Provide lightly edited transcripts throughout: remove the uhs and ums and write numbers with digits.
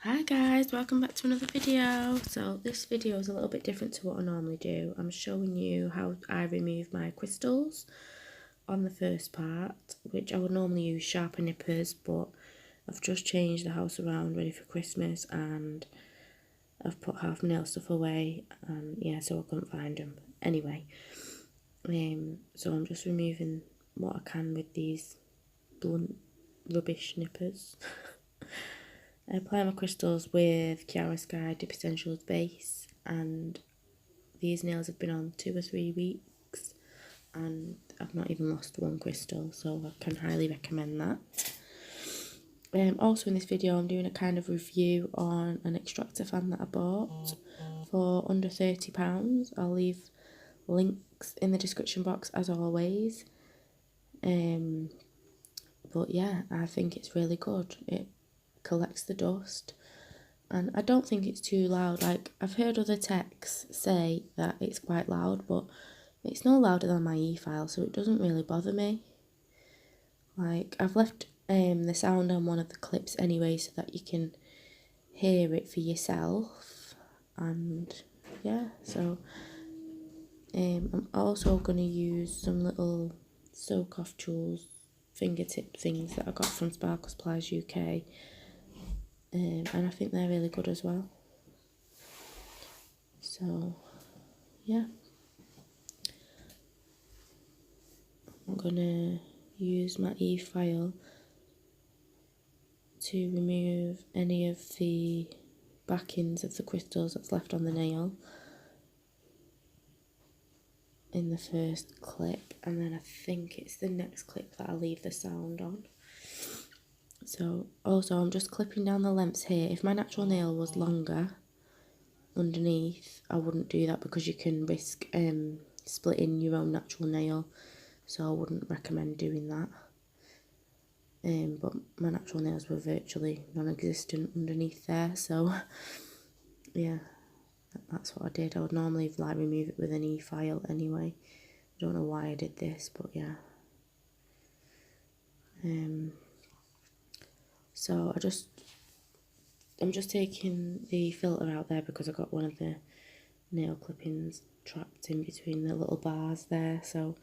Hi guys, welcome back to another video. So this video is a little bit different to what I normally do. I'm showing you how I remove my crystals on the first part, which I would normally use sharper nippers, but I've just changed the house around ready for Christmas and I've put half my nail stuff away and yeah, so I couldn't find them. Anyway, so I'm just removing what I can with these blunt rubbish nippers. I apply my crystals with Chiarosky Dip Essentials base, and these nails have been on 2 or 3 weeks and I've not even lost one crystal, so I can highly recommend that. Also in this video I'm doing a kind of review on an extractor fan that I bought for under £30. I'll leave links in the description box as always. But yeah, I think it's really good. It collects the dust and I don't think it's too loud. Like, I've heard other techs say that it's quite loud, but it's no louder than my e-file, so it doesn't really bother me. Like, I've left the sound on one of the clips anyway so that you can hear it for yourself. And yeah, so I'm also going to use some little soak off tools, fingertip things that I got from Sparkle Supplies UK. And I think they're really good as well. So, yeah. I'm gonna use my e-file to remove any of the backings of the crystals that's left on the nail in the first clip, and then I think it's the next clip that I'll leave the sound on. So also I'm just clipping down the lengths here. If my natural nail was longer underneath, I wouldn't do that because you can risk splitting your own natural nail, so I wouldn't recommend doing that. But my natural nails were virtually non-existent underneath there, so yeah, that's what I did. I would normally like remove it with an e-file anyway. I don't know why I did this, but yeah. So I'm just taking the filter out there because I got one of the nail clippings trapped in between the little bars there. So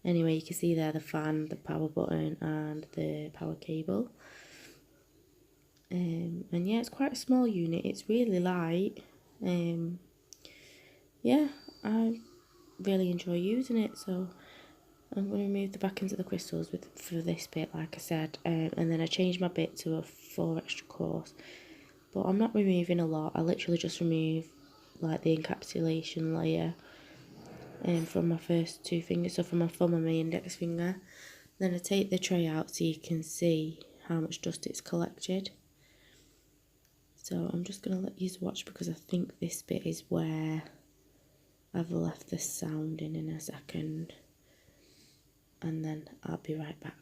anyway, you can see there the fan, the power button and the power cable. And yeah, it's quite a small unit. It's really light. Yeah, I really enjoy using it. So I'm going to remove the backings of the crystals for this bit, like I said, and then I changed my bit to a 4 extra course, but I'm not removing a lot. I literally just remove like the encapsulation layer from my first 2 fingers, so from my thumb and my index finger. Then I take the tray out so you can see how much dust it's collected. So I'm just going to let you watch because I think this bit is where I've left the sound in a second. And then I'll be right back.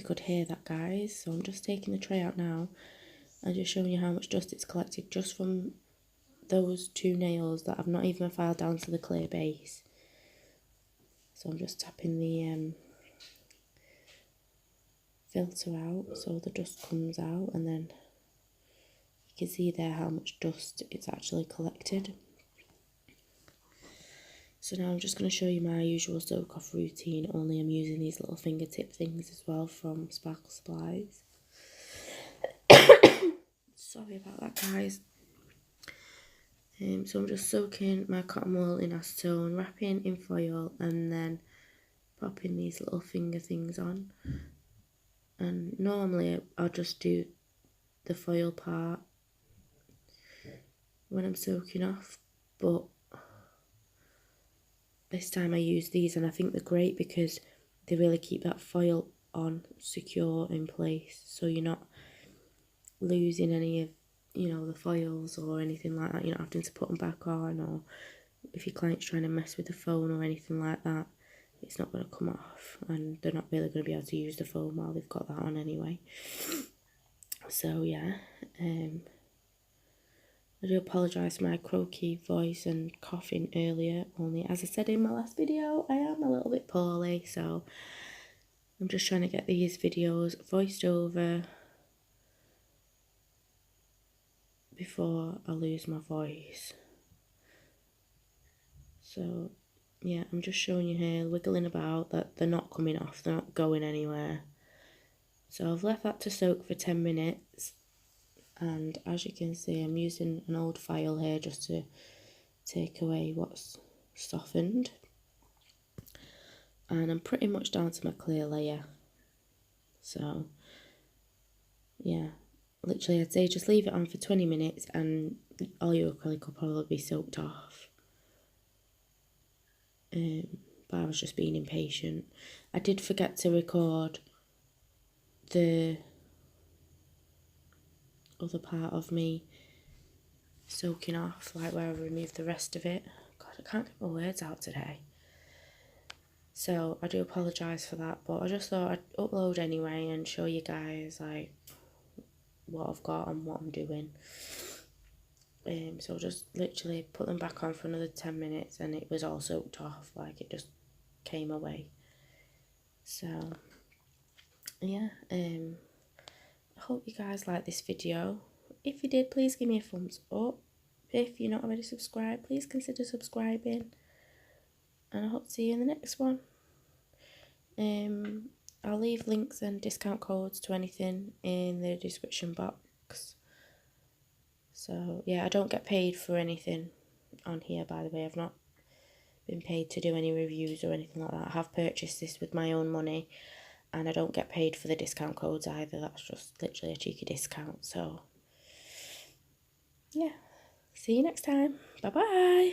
you could hear that, guys. So I'm just taking the tray out now and just showing you how much dust it's collected just from those 2 nails that I've not even filed down to the clear base. So I'm just tapping the filter out so the dust comes out, and then you can see there how much dust it's actually collected. So now I'm just going to show you my usual soak off routine, only I'm using these little fingertip things as well from Sparkle Supplies. Sorry about that, guys. So I'm just soaking my cotton wool in acetone, wrapping in foil, and then popping these little finger things on. And normally I'll just do the foil part when I'm soaking off, but this time I use these, and I think they're great because they really keep that foil on secure in place, so you're not losing any of, you know, the foils or anything like that. You're not having to put them back on, or if your client's trying to mess with the phone or anything like that, it's not going to come off, and they're not really going to be able to use the phone while they've got that on anyway. So yeah, I do apologise for my croaky voice and coughing earlier, only as I said in my last video, I am a little bit poorly, so I'm just trying to get these videos voiced over before I lose my voice. So yeah, I'm just showing you here, wiggling about, that they're not coming off, they're not going anywhere. So I've left that to soak for 10 minutes. And as you can see, I'm using an old file here just to take away what's softened. And I'm pretty much down to my clear layer. So, yeah, literally I'd say just leave it on for 20 minutes and all your acrylic will probably be soaked off. But I was just being impatient. I did forget to record the other part of me soaking off, like where I removed the rest of it. God, I can't get my words out today. So I do apologise for that, but I just thought I'd upload anyway and show you guys like what I've got and what I'm doing. So just literally put them back on for another 10 minutes and it was all soaked off, like it just came away. So yeah, I hope you guys like this video. If you did, please give me a thumbs up. If you're not already subscribed, please consider subscribing. And I hope to see you in the next one. I'll leave links and discount codes to anything in the description box. So yeah, I don't get paid for anything on here, by the way. I've not been paid to do any reviews or anything like that. I have purchased this with my own money, and I don't get paid for the discount codes either. That's just literally a cheeky discount. So yeah, see you next time. Bye bye.